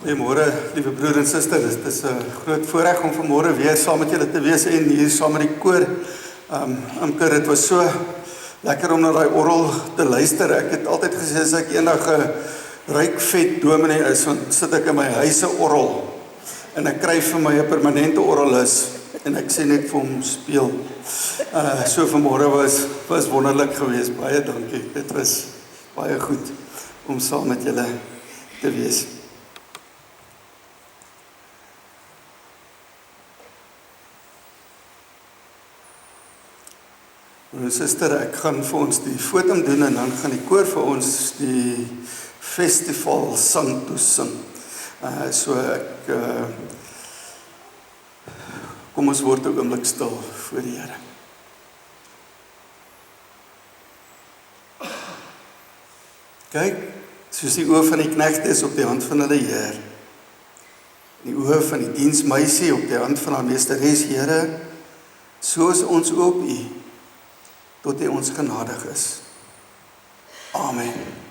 Goeiemôre, liewe broer en suster. Dit is 'n groot voorreg om vanmôre weer saam met julle te wees en hier saam met die koor. Dit was so lekker om na daai orgel te luister. Ek het altyd gesê as ek eendag 'n ryk vet dominee is, dan sit ek in my huis 'n orgel en ek kry vir my 'n permanente orgelis en ek sê net vir hom speel. So vanmôre was wonderlik geweest. Baie dankie. Dit was baie goed om saam met julle te wees. Suster, ek gaan vir ons die fotum doen en dan gaan die koor vir ons die festival sang toesing. Kom ons word 'n oomblik stil voor die Here. Kyk, soos die oë van die knegte is op die hand van hulle Heer, die oë van die diensmeisie op die hand van haar meesteres, Here, so is ons oë op U, tot hy ons genadig is. Amen.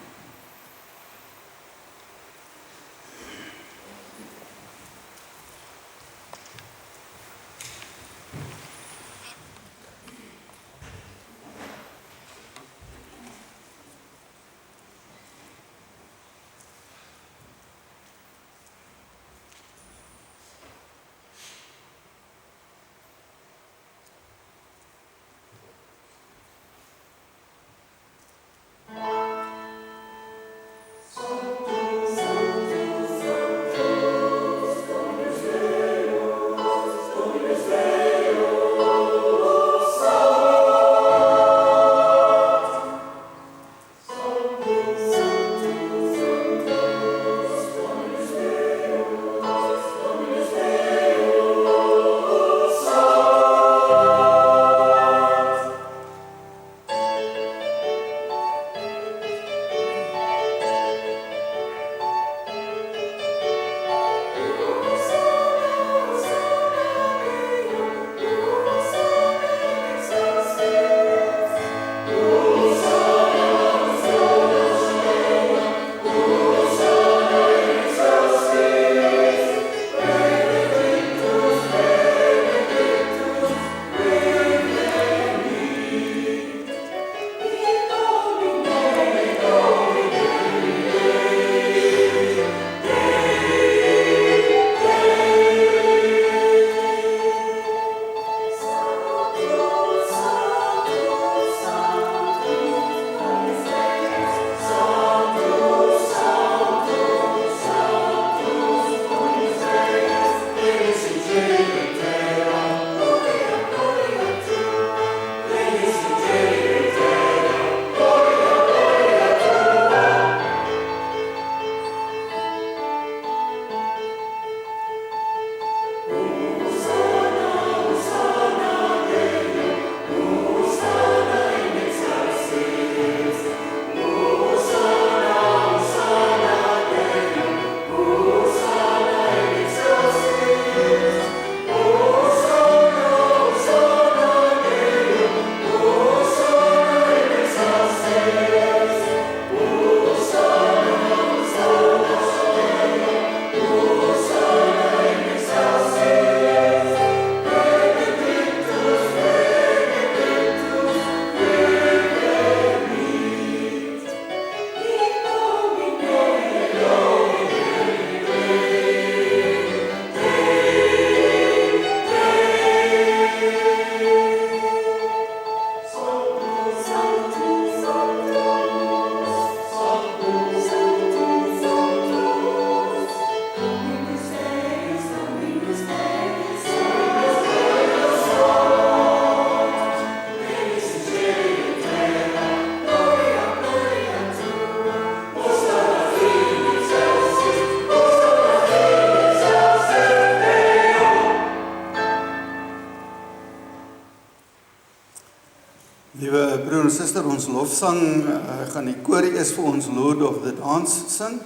Suster, ons lofsang gaan die koor eers vir ons Lord of the Dance sing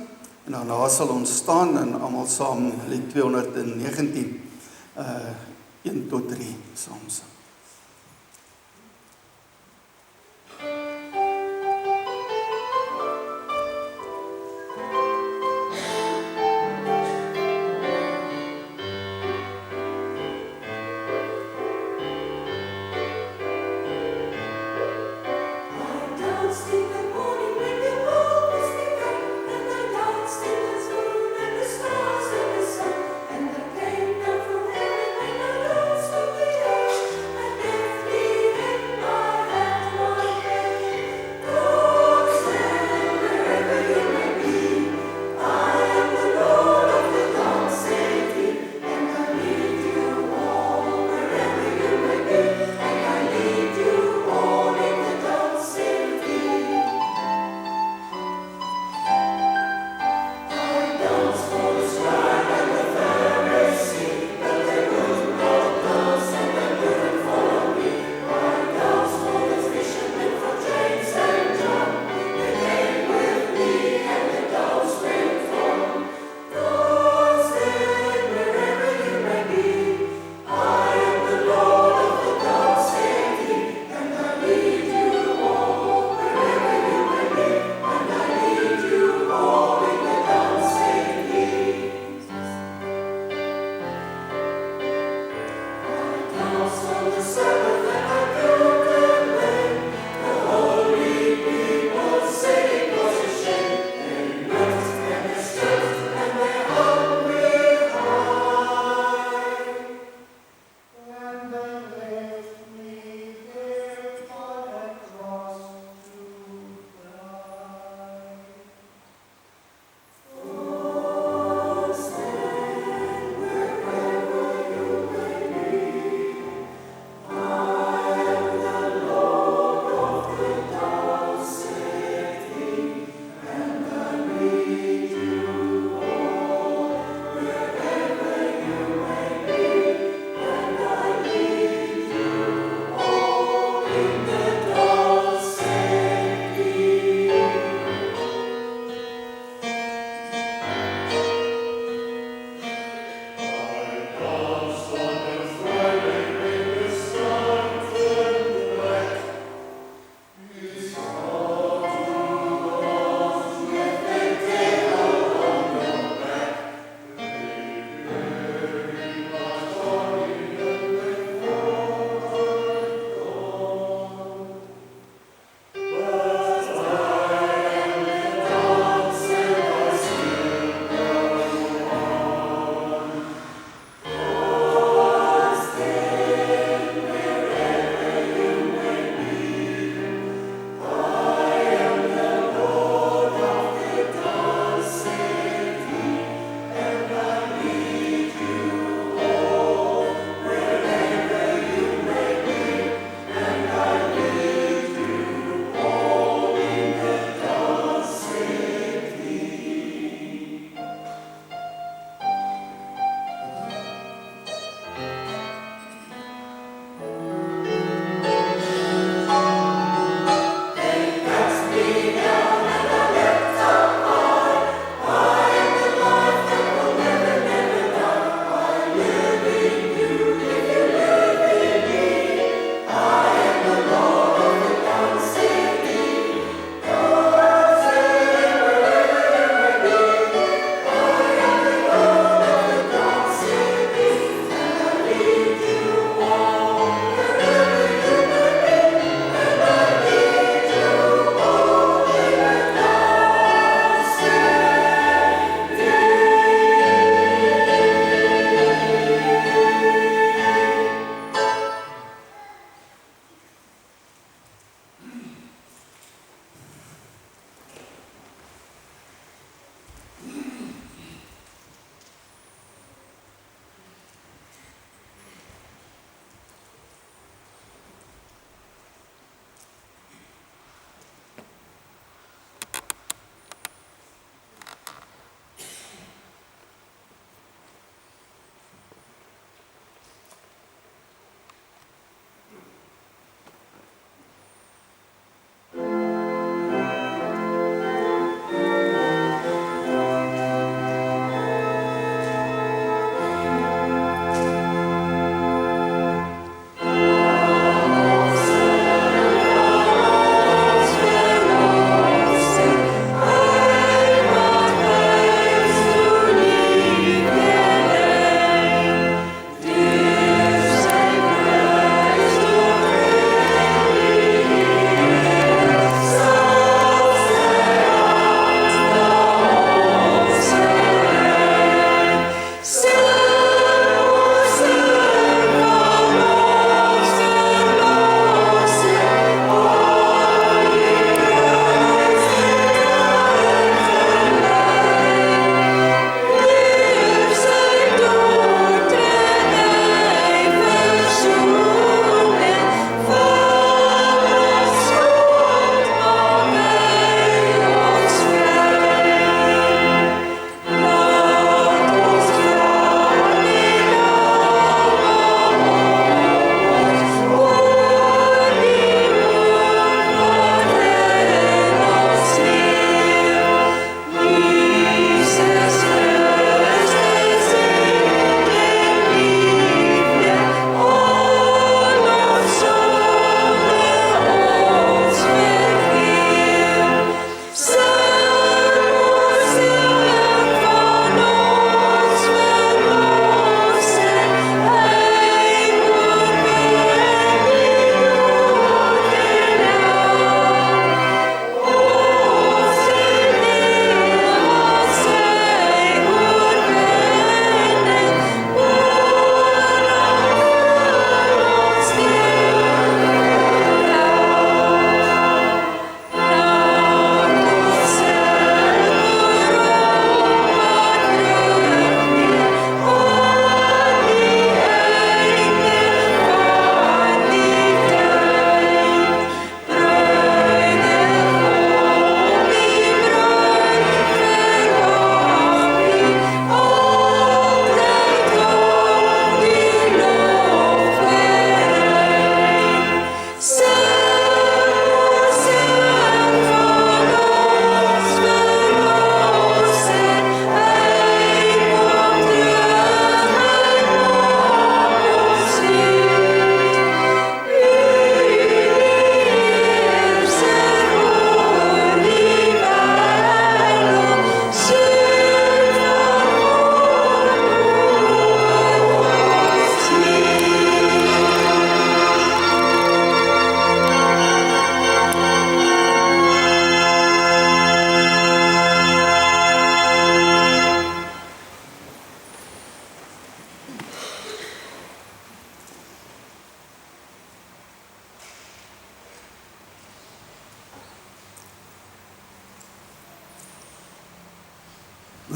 en daarna sal ons staan en almal saam lied 219 1 tot 3 saam sing.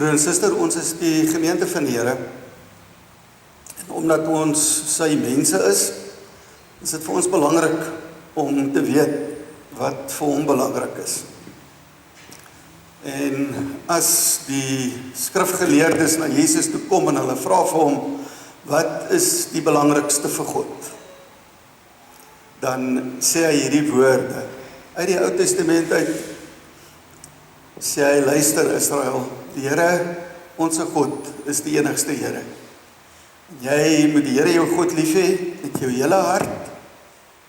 Broer en suster, ons is die gemeente van die Here. En omdat ons sy mense is dit vir ons belangrik om te weet wat vir hom belangrik is. En as die skrifgeleerdes na Jesus toe kom en hulle vra vir hom, wat is die belangrikste vir God? Dan sê hy hierdie woorde. Uit die Ou Testament uit sê hy, luister Israel, die Here, ons God, is die enigste Here. Jy moet die Here jou God lief hê met jou hele hart,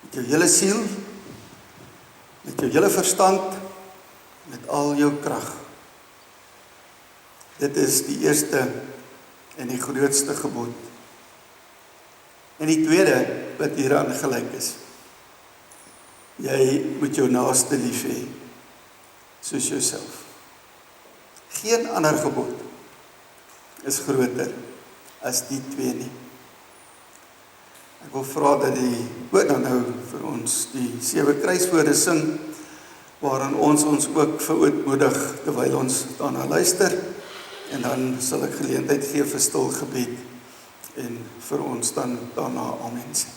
met jou hele siel, met jou hele verstand, met al jou krag. Dit is die eerste en die grootste gebod. En die tweede wat hieraan gelyk is. Jy moet jou naaste lief hê, soos jouself. Geen ander gebod is groter as die twee nie. Ek wil vra dat die nou vir ons die 7 kruiswoorde sing, waarin ons ook verootmoedig terwyl ons daarna luister, en dan sal ek geleentheid gee vir stil gebed, en vir ons dan daarna amen sê.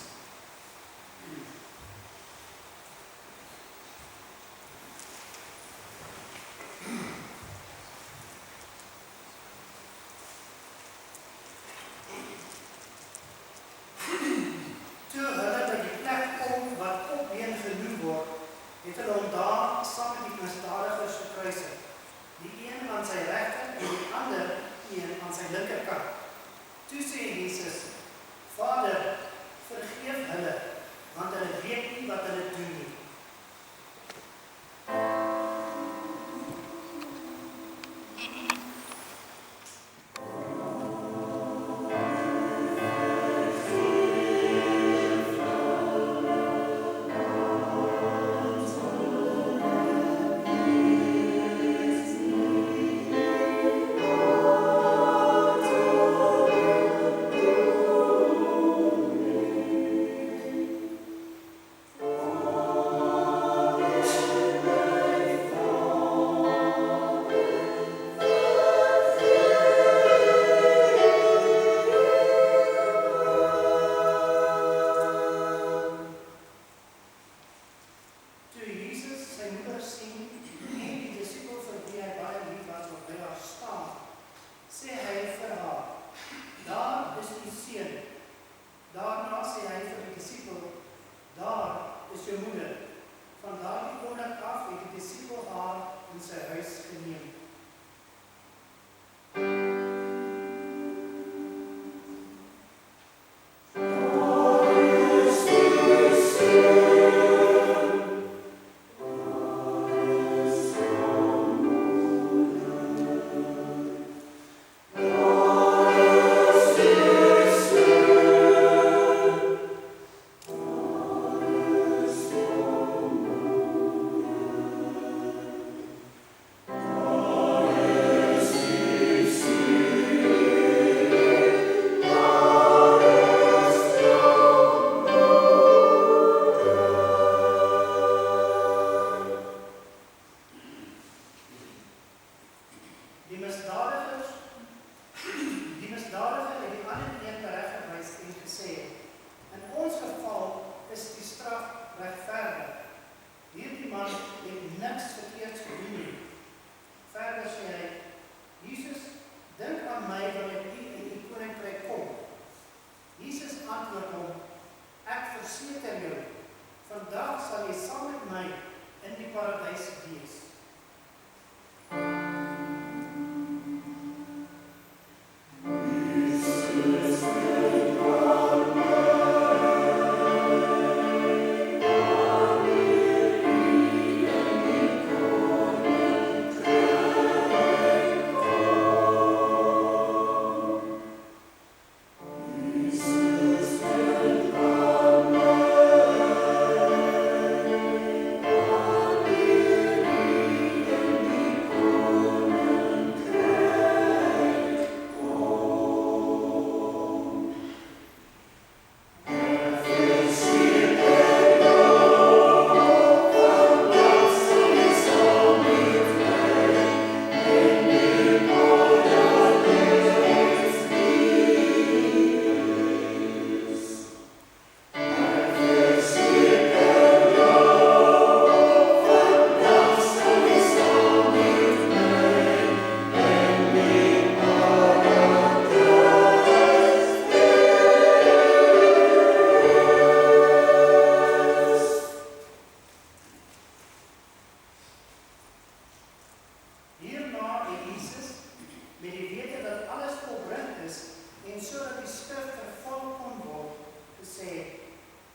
is, en sodat die skrif vervul kon word, gesê,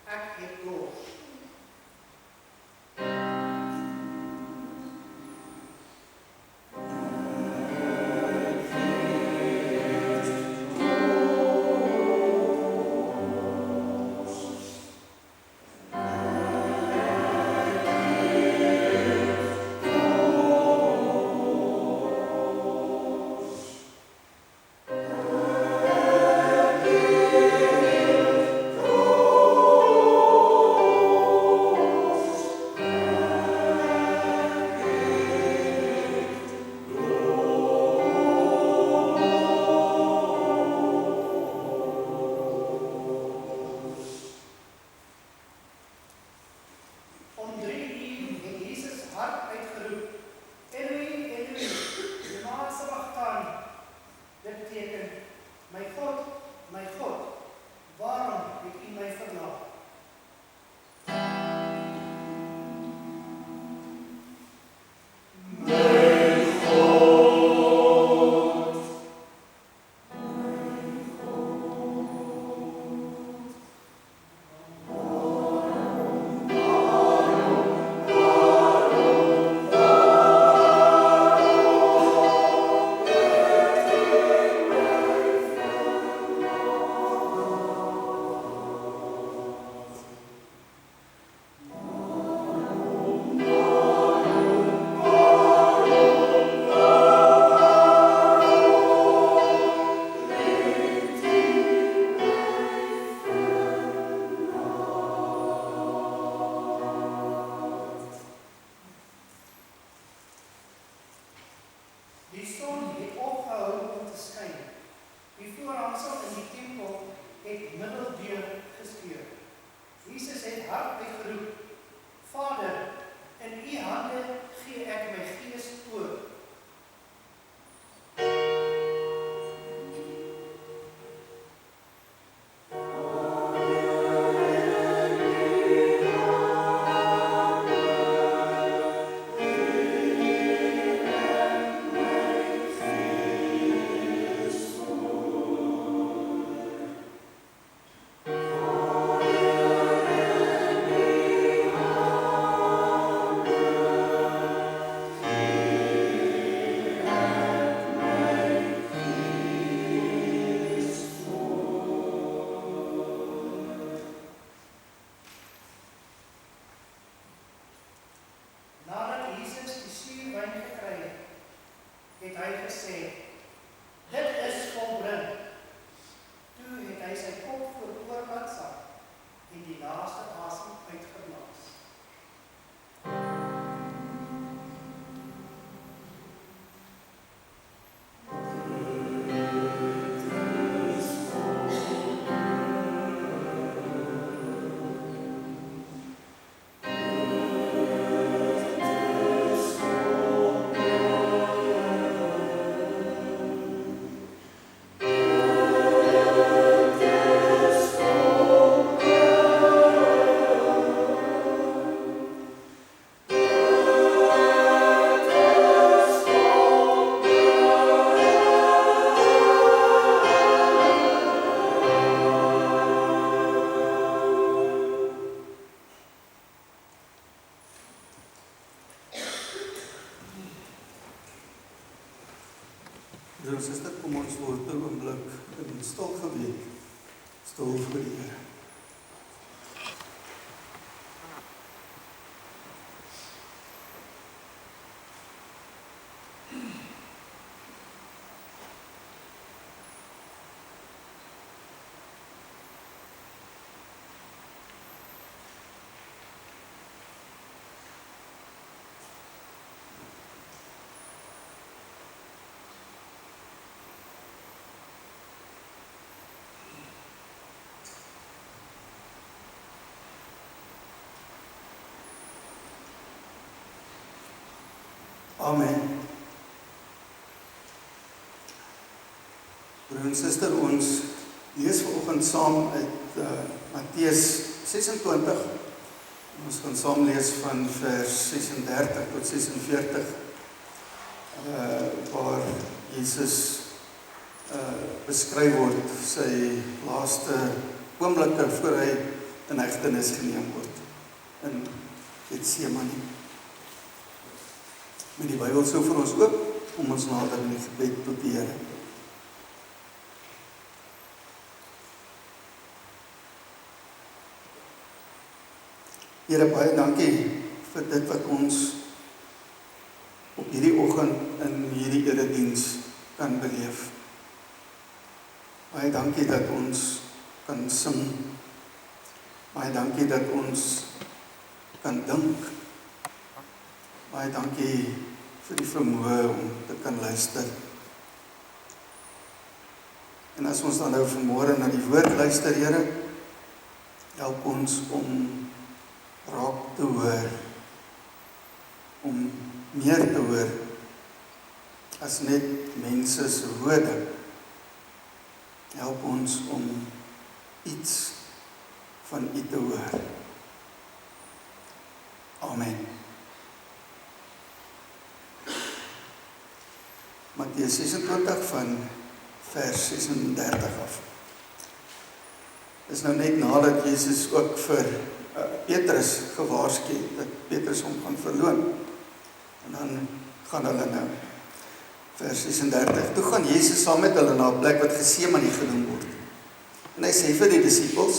ek het dors. My God, waarom het U my verlaat? Die son het opgehou om te skyn. Die voorhangsel in die tempel het middeldeur geskeur. Jesus het hard uitgeroep, Vader, in U hande gee ek my gees oor. Nadat Jesus die suurwyn gekry het hy gesê, dit is volbring. Toe het hy sy kop vooroor laat sak en die laaste asem uitgeblaas. Broers en susters, kom ons word 'n oomblik in stil gebed, stil vir die Here. Amen. Broer en suster, ons lees vanoggend saam uit Matteus 26. Ons gaan saam lees van vers 36 tot 46, waar Jesus beskryf word, sy laaste oomblikke voor hy in hegtenis geneem word in Getsemane. Met die Bybel so vir ons oop, om ons nader in die gebed tot die Here. Here, baie dankie vir dit wat ons op hierdie oggend in hierdie erediens kan beleef. Baie dankie dat ons kan sing. Baie dankie dat ons kan dink. Baie dankie vir die vermoë om te kan luister. En as ons dan nou vanmôre na die woord luister, Here, help ons om raak te hoor, om meer te hoor as net mense se woorde. Help ons om iets van U te hoor. Amen. Matteus 26 van vers 36 af. Dis nou net nadat Jesus ook vir Petrus gewaarsku dat Petrus hom gaan verloon. En dan gaan hulle nou vers 36. Toe gaan Jesus saam met hulle na 'n plek wat Getsemane genoem word. En hy sê vir die disippels: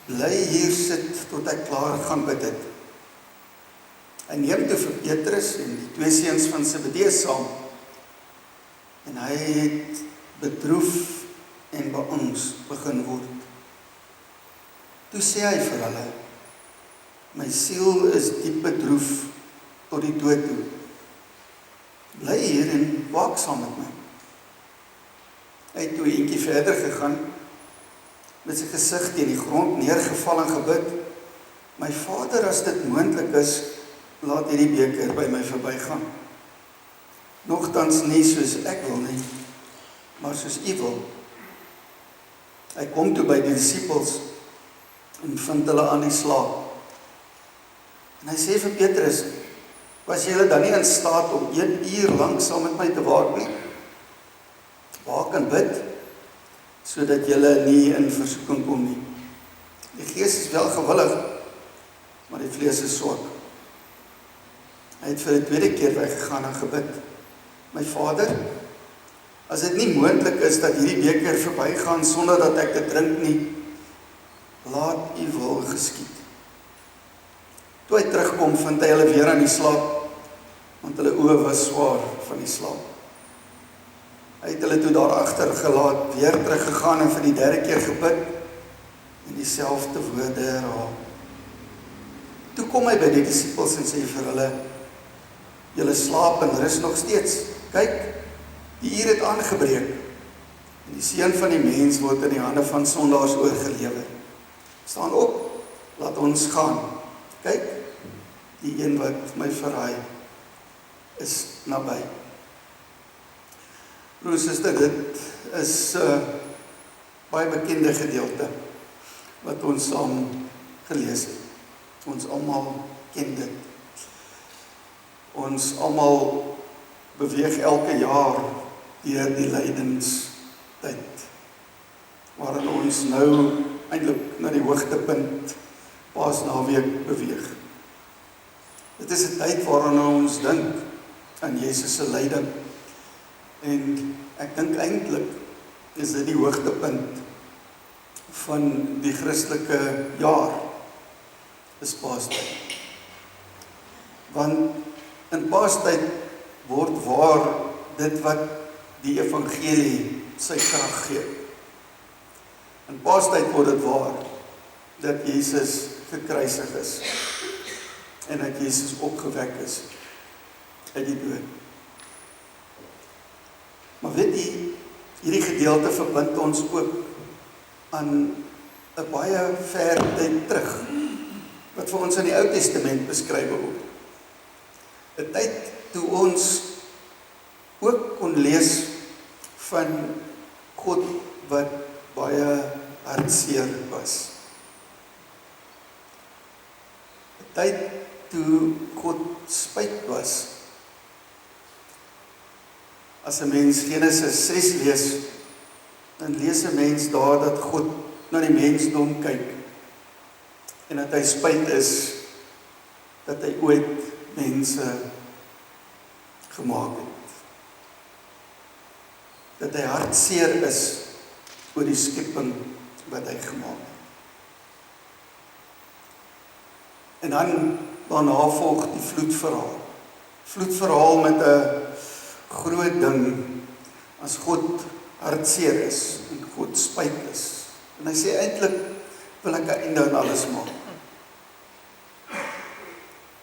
"Bly hier sit tot ek klaar gaan bid het." Hy neem toe vir Petrus en die twee seuns van Zebedeus saam. En hy het bedroef en beangs begin word. Toe sê hy vir hulle: "My siel is diep bedroef tot die dood toe. Bly hier en waak saam met my." Hy het toe eentjie verder gegaan, met sy gesig teen die grond neergeval en gebid: "My Vader, as dit moontlik is, laat hierdie beker by my verbygaan. Nogtans nie soos ek wil nie, maar soos U wil." Hy kom toe by die disippels en vind hulle aan die slaap. En hy sê vir Petrus: "Was julle dan nie in staat om 1 uur lank saam met my te waak nie? Waak en bid, sodat julle nie in versoeking kom nie. Die gees is wel gewillig, maar die vlees is swak." Hy het vir die tweede keer weggegaan en gebid: "My Vader, as dit nie moontlik is dat hierdie beker verbygaan sonder dat ek dit drink nie, laat U wil geskied." Toe hy terugkom, vind hy hulle weer aan die slaap, want hulle oë was swaar van die slaap. Hy het hulle toe daar agter gelaat, weer teruggegaan en vir die derde keer gebid en dieselfde woorde herhaal. Toe kom hy by die disippels en sê vir hulle: "Julle slaap en rus nog steeds. Kyk, die uur het aangebreek en die seun van die mens word in die hande van sondaars oorgelewer. Staan op, laat ons gaan. Kyk, die een wat my verraai is naby." Broer en suster, dit is 'n baie bekende gedeelte wat ons saam gelees het. Ons almal ken dit. Ons almal beweeg elke jaar deur die lydenstyd, waarin ons nou eintlik na die hoogtepunt Paasnaweek beweeg. Dit is 'n tyd waarin ons dink aan Jesus se lyding. En ek dink eintlik is dit die hoogtepunt van die Christelike jaar, is Paastyd. Want in Paastyd word waar dit wat die evangelie sy krag gee. In Paastyd word dit waar dat Jesus gekruisig is en dat Jesus opgewek is uit die dood. Maar weet jy, hierdie gedeelte verbind ons ook aan 'n baie ver tyd terug, wat vir ons in die Ou Testament beskryf word. 'n Tyd toe ons ook kon lees van God wat baie hartseer was. 'n Tyd toe God spyt was. As 'n mens Genesis 6 lees, dan lees 'n mens daar dat God na die mensdom kyk en dat hy spyt is dat hy ooit mense gemaak het. Dat hy hartseer is oor die skepping wat hy gemaak het. En dan daarna volg die vloedverhaal. Vloedverhaal met 'n groot ding as God hartseer is en God spyt is. En hy sê eintlik wil ek 'n einde aan alles maak.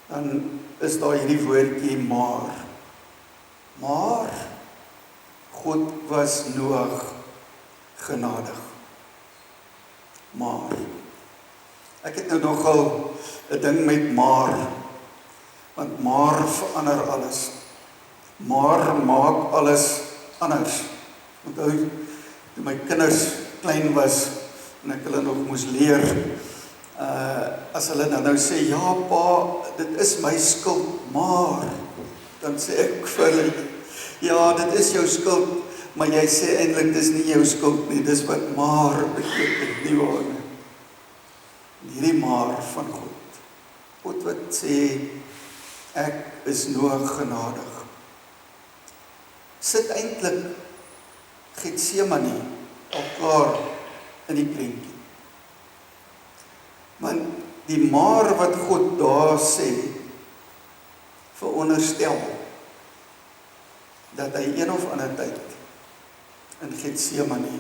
Dan is daar hierdie woordjie maar. Maar God was Noag genadig. Maar ek het nou nogal 'n ding met maar, want maar verander alles. Maar maak alles anders. Onthou, toe my kinders klein was en ek hulle nog moes leer, as hulle dan nou sê, ja pa, dit is my skuld, maar, dan sê ek vir hulle, ja, dit is jou skuld, maar jy sê eintlik dis nie jou skuld nie, dis wat maar beteken, nie waar nie. Hierdie maar van God. God wat sê, ek is Noag genadig. Sit eintlik Getsemane al klaar in die prentjie. Want die maar wat God daar sê, veronderstel dat hy een of ander tyd in Getsemane